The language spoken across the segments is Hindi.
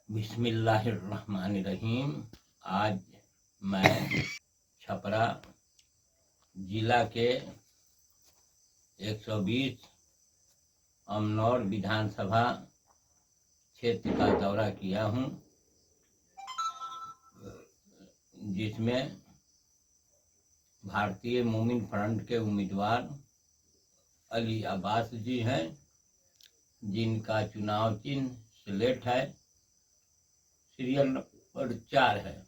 बिस्मिल्लाहिर्रहमानिर्रहीम। आज मैं छपरा जिला के 120 अमनौर विधानसभा क्षेत्र का दौरा किया हूं, जिसमें भारतीय मोमिन फ्रंट के उम्मीदवार अली अब्बास जी हैं, जिनका चुनाव चिन्ह स्लेट है, सीरियल नंबर 4 है।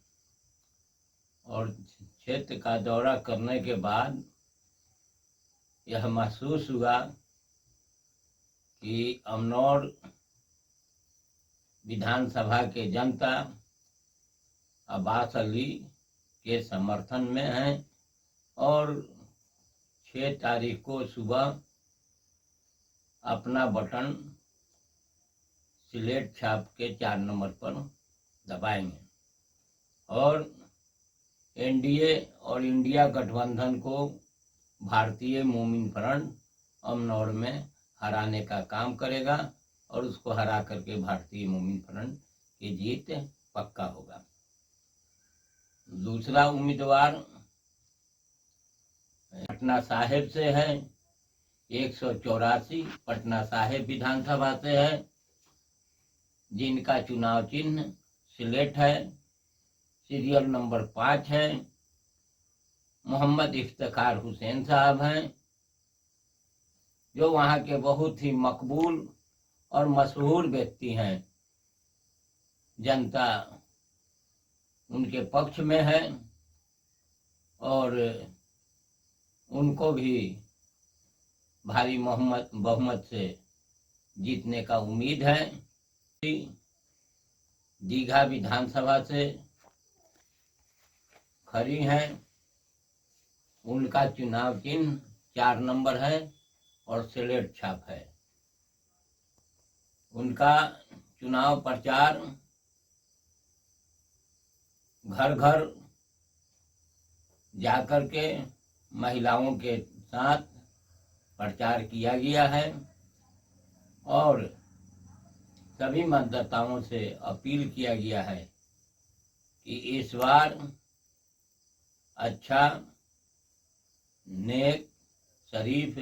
और क्षेत्र का दौरा करने के बाद यह महसूस हुआ कि अमनौर विधानसभा के जनता अब्बास अली के समर्थन में है और 6 तारीख को सुबह अपना बटन स्लेट छाप के 4 नंबर पर दबाएंगे और एनडीए और इंडिया गठबंधन को भारतीय मोमिन फ्रंट अमनौर में हराने का काम करेगा और उसको हरा करके भारतीय मोमिन फ्रंट की जीत पक्का होगा। दूसरा उम्मीदवार पटना साहिब से है, 184 पटना साहिब विधानसभा से है, जिनका चुनाव चिन्ह स्लेट है, सीरियल नंबर 5 है। मोहम्मद इफ्तिखार हुसैन साहब हैं, जो वहां के बहुत ही मकबूल और मशहूर व्यक्ति हैं। जनता उनके पक्ष में है और उनको भी भारी बहुमत से जीतने का उम्मीद है। दीघा विधानसभा से खड़ी हैं, उनका चुनाव चिन्ह 4 नंबर है और स्लेट छाप है। उनका चुनाव प्रचार घर घर जाकर के महिलाओं के साथ प्रचार किया गया है और सभी मतदाताओं से अपील किया गया है कि इस बार अच्छा, नेक, शरीफ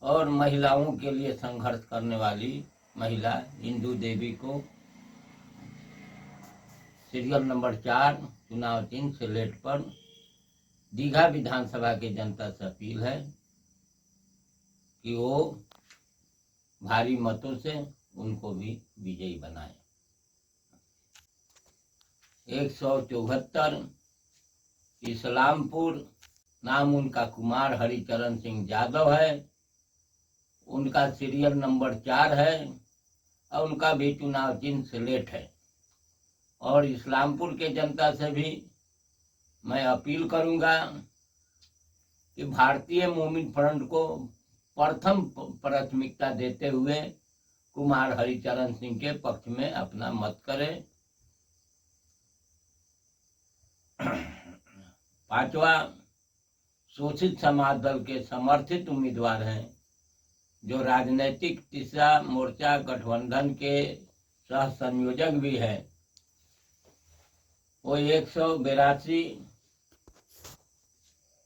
और महिलाओं के लिए संघर्ष करने वाली महिला इंदु देवी को सीरियल नंबर 4 चुनाव चिन्ह स्लेट पर दीघा विधानसभा के जनता से अपील है कि वो भारी मतों से उनको भी विजयी बनाए। 174 इस्लामपुर, नाम उनका कुमार हरिचरण सिंह यादव है, उनका सीरियल नंबर 4 है और उनका भी चुनाव चिन्ह स्लेट है। और इस्लामपुर के जनता से भी मैं अपील करूंगा कि भारतीय मोमिन फ्रंट को प्रथम प्राथमिकता देते हुए कुमार हरिचरण सिंह के पक्ष में अपना मत करें। 5वां शोषित समाज दल के समर्थित उम्मीदवार हैं, जो राजनीतिक तीसरा मोर्चा गठबंधन के सह संयोजक भी है। वो 182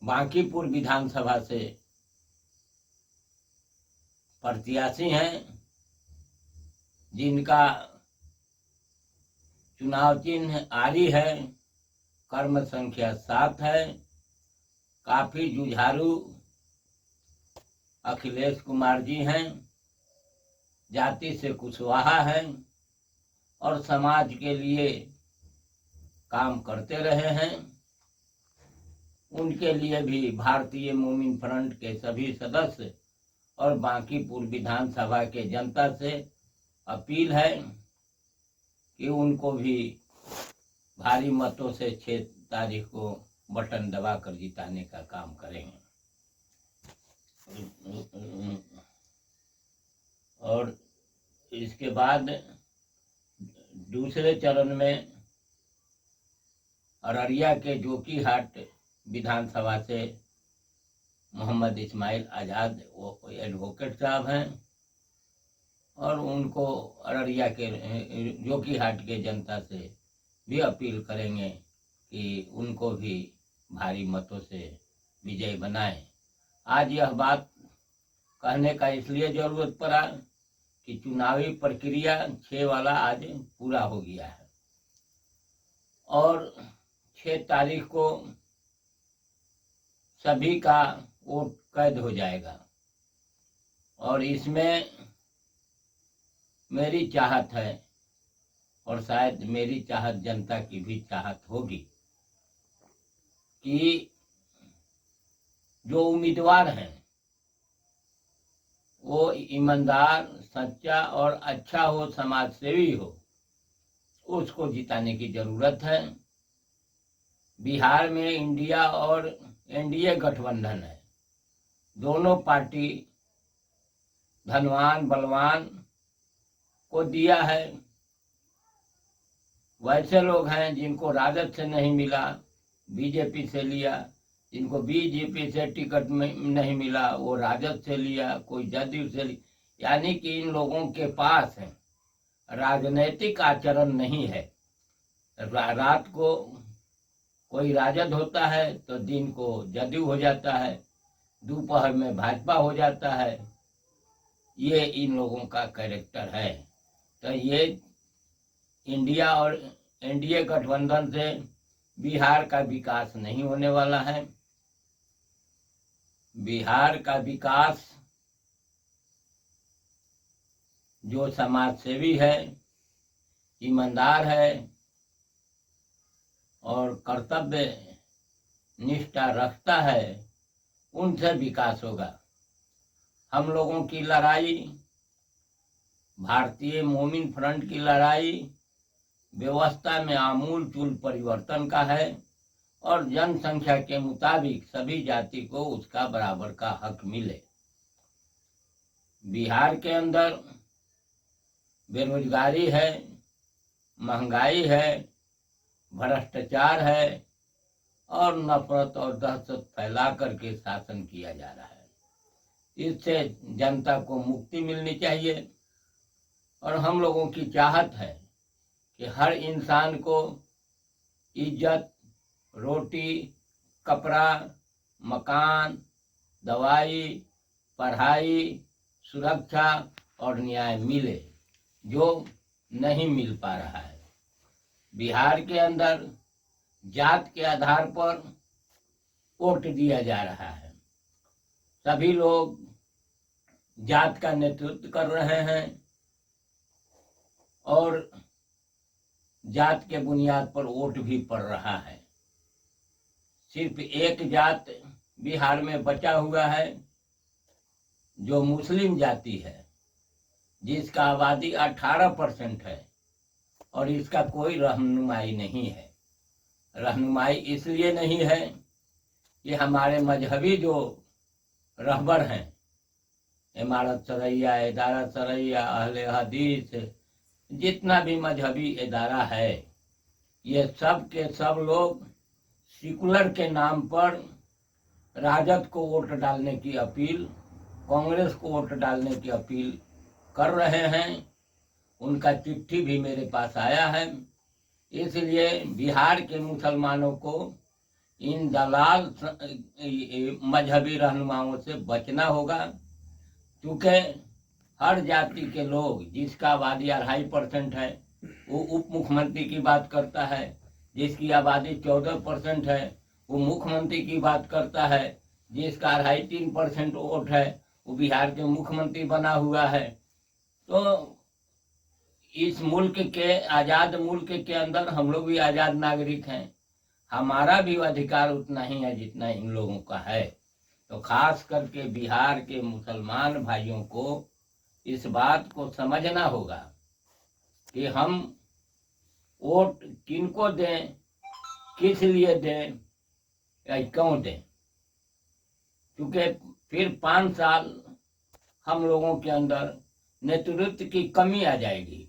बांकीपुर विधानसभा से प्रत्याशी हैं, जिनका चुनाव चिन्ह आरी है, कर्म संख्या 7 है। काफी जुझारू अखिलेश कुमार जी हैं, जाति से कुशवाहा हैं और समाज के लिए काम करते रहे हैं। उनके लिए भी भारतीय मोमिन फ्रंट के सभी सदस्य और बांकीपुर विधानसभा के जनता से अपील है कि उनको भी भारी मतों से 6 तारीख को बटन दबाकर जिताने का काम करेंगे। और इसके बाद दूसरे चरण में अररिया के जोकीहाट विधानसभा से मोहम्मद इस्माइल आज़ाद वो एडवोकेट साहब हैं और उनको अररिया के जोकीहाट के जनता से भी अपील करेंगे कि उनको भी भारी मतों से विजय बनाएं। आज यह बात कहने का इसलिए जरूरत पड़ा कि चुनावी प्रक्रिया 6 वाला आज पूरा हो गया है और 6 तारीख को सभी का वोट कैद हो जाएगा और इसमें मेरी चाहत है और शायद मेरी चाहत जनता की भी चाहत होगी कि जो उम्मीदवार हैं वो ईमानदार, सच्चा और अच्छा हो, समाज सेवी हो, उसको जिताने की जरूरत है। बिहार में इंडिया और एनडीए गठबंधन है, दोनों पार्टी धनवान बलवान को दिया है। वैसे लोग हैं जिनको राजद से नहीं मिला, बीजेपी से लिया, जिनको बीजेपी से टिकट में नहीं मिला वो राजद से लिया, कोई जदयू से लिया। यानी कि इन लोगों के पास है राजनीतिक आचरण नहीं है। रात को कोई राजद होता है तो दिन को जदयू हो जाता है, दोपहर में भाजपा हो जाता है। ये इन लोगों का कैरेक्टर है। तो ये इंडिया और एनडीए गठबंधन से बिहार का विकास नहीं होने वाला है। बिहार का विकास जो समाज सेवी है, ईमानदार है और कर्तव्य निष्ठा रखता है, उनसे विकास होगा। हम लोगों की लड़ाई, भारतीय मोमिन फ्रंट की लड़ाई व्यवस्था में आमूल चूल परिवर्तन का है और जनसंख्या के मुताबिक सभी जाति को उसका बराबर का हक मिले। बिहार के अंदर बेरोजगारी है, महंगाई है, भ्रष्टाचार है और नफरत और दहशत फैला करके शासन किया जा रहा है। इससे जनता को मुक्ति मिलनी चाहिए और हम लोगों की चाहत है कि हर इंसान को इज्जत, रोटी, कपड़ा, मकान, दवाई, पढ़ाई, सुरक्षा और न्याय मिले, जो नहीं मिल पा रहा है। बिहार के अंदर जात के आधार पर वोट दिया जा रहा है। सभी लोग जात का नेतृत्व कर रहे हैं और जात के बुनियाद पर वोट भी पड़ रहा है। सिर्फ एक जात बिहार में बचा हुआ है जो मुस्लिम जाति है, जिसका आबादी 18% है और इसका कोई रहनुमाई नहीं है। रहनुमाई इसलिए नहीं है कि हमारे मजहबी जो रहबर हैं, इमारत सरैया, इदारा सरैया, अहले हदीस, जितना भी मजहबी इदारा है, ये सब के सब लोग सेकुलर के नाम पर राजद को वोट डालने की अपील, कांग्रेस को वोट डालने की अपील कर रहे हैं। उनका चिट्ठी भी मेरे पास आया है। इसलिए बिहार के मुसलमानों को इन दलाल मजहबी रहनुमाओं से बचना होगा, क्योंकि हर जाति के लोग, जिसका आबादी 2.5% है वो उप मुख्यमंत्री की बात करता है, जिसकी आबादी 14% है वो मुख्यमंत्री की बात करता है, जिसका 2.5-3% वोट है वो बिहार के मुख्यमंत्री बना हुआ है। तो इस मुल्क के, आजाद मुल्क के अंदर हम लोग भी आजाद नागरिक हैं, हमारा भी अधिकार उतना ही है जितना इन लोगों का है। तो खास करके बिहार के मुसलमान भाइयों को इस बात को समझना होगा कि हम वोट किनको दें, किस लिए दें या क्यों दें, क्योंकि फिर 5 साल हम लोगों के अंदर नेतृत्व की कमी आ जाएगी।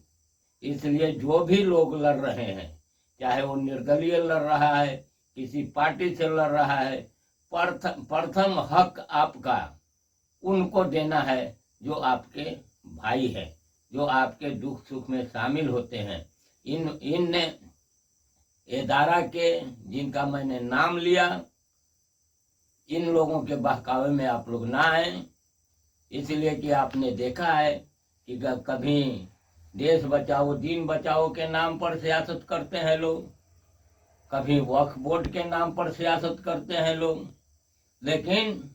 इसलिए जो भी लोग लड़ रहे हैं, चाहे वो निर्दलीय लड़ रहा है, किसी पार्टी से लड़ रहा है, प्रथम हक आपका उनको देना है जो आपके भाई है, जो आपके दुख सुख में शामिल होते हैं, इन इदारा के जिनका मैंने नाम लिया, इन लोगों के बहकावे में आप लोग ना आए। इसलिए कि आपने देखा है कि कभी देश बचाओ दीन बचाओ के नाम पर सियासत करते हैं लोग, कभी वक्फ बोर्ड के नाम पर सियासत करते हैं लोग, लेकिन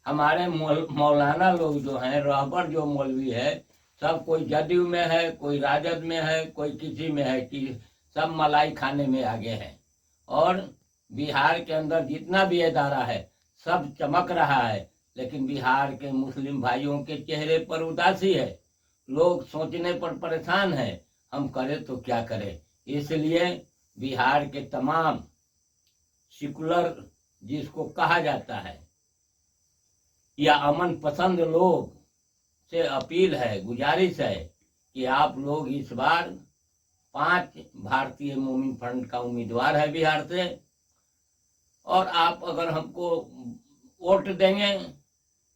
हमारे मौलाना लोग जो हैं, रहबर जो मौलवी है, सब कोई जदयू में है, कोई राजद में है, कोई किसी में है, कि सब मलाई खाने में आगे हैं। और बिहार के अंदर जितना भी इदारा है सब चमक रहा है, लेकिन बिहार के मुस्लिम भाइयों के चेहरे पर उदासी है। लोग सोचने पर परेशान हैं, हम करें तो क्या करें। इसलिए बिहार के तमाम सेकुलर जिसको कहा जाता है या अमन पसंद लोग से अपील है, गुजारिश है कि आप लोग इस बार 5 भारतीय मोमिन फ्रंट का उम्मीदवार है बिहार से, और आप अगर हमको वोट देंगे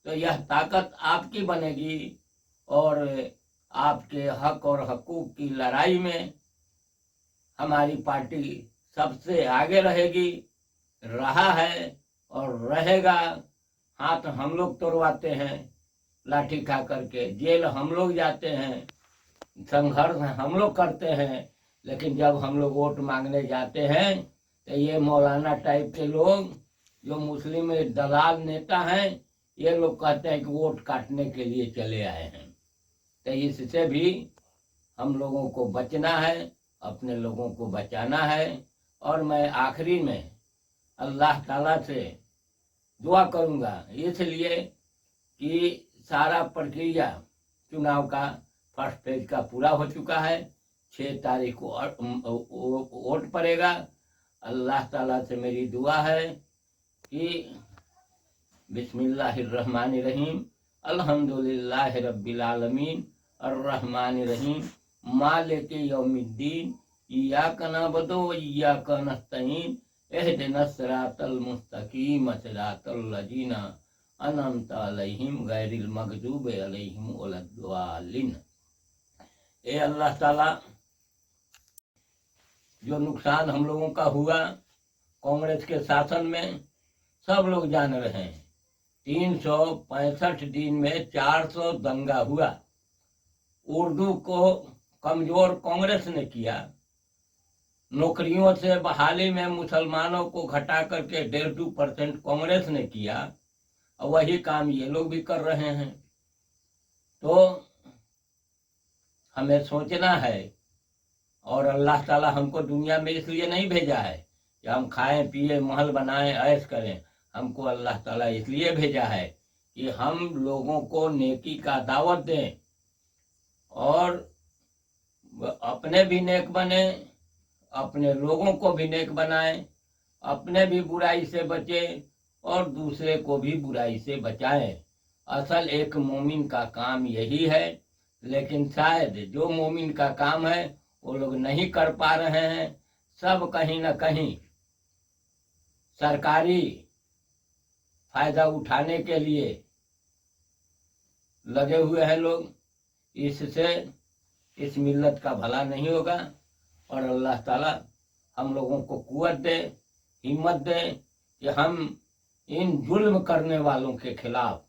तो यह ताकत आपकी बनेगी और आपके हक और हकूक की लड़ाई में हमारी पार्टी सबसे आगे रहेगी, रहा है और रहेगा। हाथ हम लोग तोड़वाते हैं लाठी खा करके, जेल हम लोग जाते हैं, संघर्ष हम लोग करते हैं, लेकिन जब हम लोग वोट मांगने जाते हैं तो ये मौलाना टाइप के लोग जो मुस्लिम दलाल नेता हैं, ये लोग कहते हैं कि वोट काटने के लिए चले आए हैं। तो इससे भी हम लोगों को बचना है, अपने लोगों को बचाना है। और मैं आखिरी में अल्लाह ताला से दुआ करूंगा, इसलिए कि सारा प्रक्रिया चुनाव का फर्स्ट फेज का पूरा हो चुका है। 6 तारीख को वोट पड़ेगा। अल्लाह ताला से मेरी दुआ है कि बिस्मिल्लाहिर्रहमानिर्रहीम, अल्हम्दुलिल्लाहि रब्बिल आलमीन, अर्रहमानिर्रहीम, मालिकि यौमिद्दीन, इय्याका नअबुदु व इय्याका नस्तईन, इहदिनस सिरातल मुस्तकीम, सिरातल लजीना अनअमत अलैहिम गैरिल मगदूबि अलैहिम वलद्दालिन। ए अल्लाह ताला, जो नुकसान हम लोगों का हुआ कांग्रेस के शासन में, सब लोग जान रहे हैं। 365 दिन में 400 दंगा हुआ। उर्दू को कमजोर कांग्रेस ने किया। नौकरियों से बहाली में मुसलमानों को घटा करके 1.5% कांग्रेस ने किया, और वही काम ये लोग भी कर रहे हैं। तो हमें सोचना है, और अल्लाह ताला हमको दुनिया में इसलिए नहीं भेजा है कि हम खाएं पिए महल बनाएं ऐश करें। हमको अल्लाह ताला इसलिए भेजा है कि हम लोगों को नेकी का दावत दें और अपने भी नेक बने, अपने लोगों को भी नेक बनाएं, अपने भी बुराई से बचें और दूसरे को भी बुराई से बचाएं। असल एक मोमिन का काम यही है, लेकिन शायद जो मोमिन का काम है वो लोग नहीं कर पा रहे हैं। सब कहीं ना कहीं सरकारी फायदा उठाने के लिए लगे हुए हैं लोग। इससे इस मिल्लत का भला नहीं होगा। और अल्लाह ताला हम लोगों को कुव्वत दे, हिम्मत दे कि हम इन जुल्म करने वालों के खिलाफ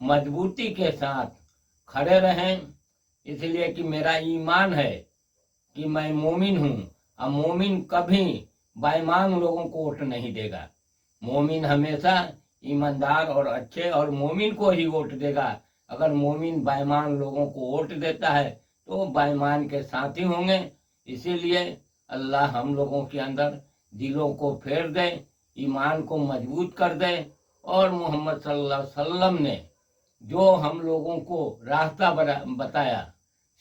मजबूती के साथ खड़े रहें। इसलिए कि मेरा ईमान है कि मैं मोमिन हूँ, और मोमिन कभी बेईमान लोगों को वोट नहीं देगा। मोमिन हमेशा ईमानदार और अच्छे और मोमिन को ही वोट देगा। अगर मोमिन बेईमान लोगों को वोट देता है तो बेईमान के साथी होंगे। इसीलिए अल्लाह हम लोगों के अंदर दिलों को फेर दे, ईमान को मजबूत कर दे, और मोहम्मद सल्लल्लाहु अलैहि वसल्लम ने जो हम लोगों को रास्ता बताया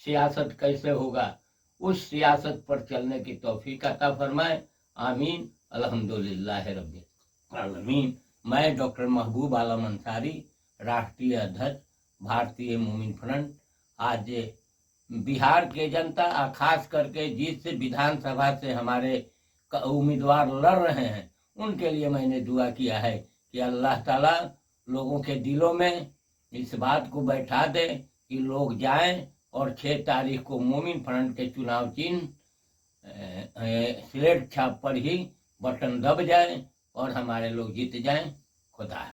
सियासत कैसे होगा, उस सियासत पर चलने की तौफीक अता फरमाए। आमीन। अल्हम्दुलिल्लाह रब्बिल आलमीन। मैं डॉक्टर महबूब आलम अंसारी, राष्ट्रीय अध्यक्ष भारतीय मोमिन फ्रंट, आज बिहार के जनता, खास करके जिस विधानसभा से हमारे उम्मीदवार लड़ रहे हैं, उनके लिए मैंने दुआ किया है कि अल्लाह ताला लोगों के दिलों में इस बात को बैठा दे कि लोग जाएं और 6 तारीख को मोमिन फ्रंट के चुनाव चिन्ह स्लेट छाप पर ही बटन दब जाए और हमारे लोग जीत जाएं। खुदा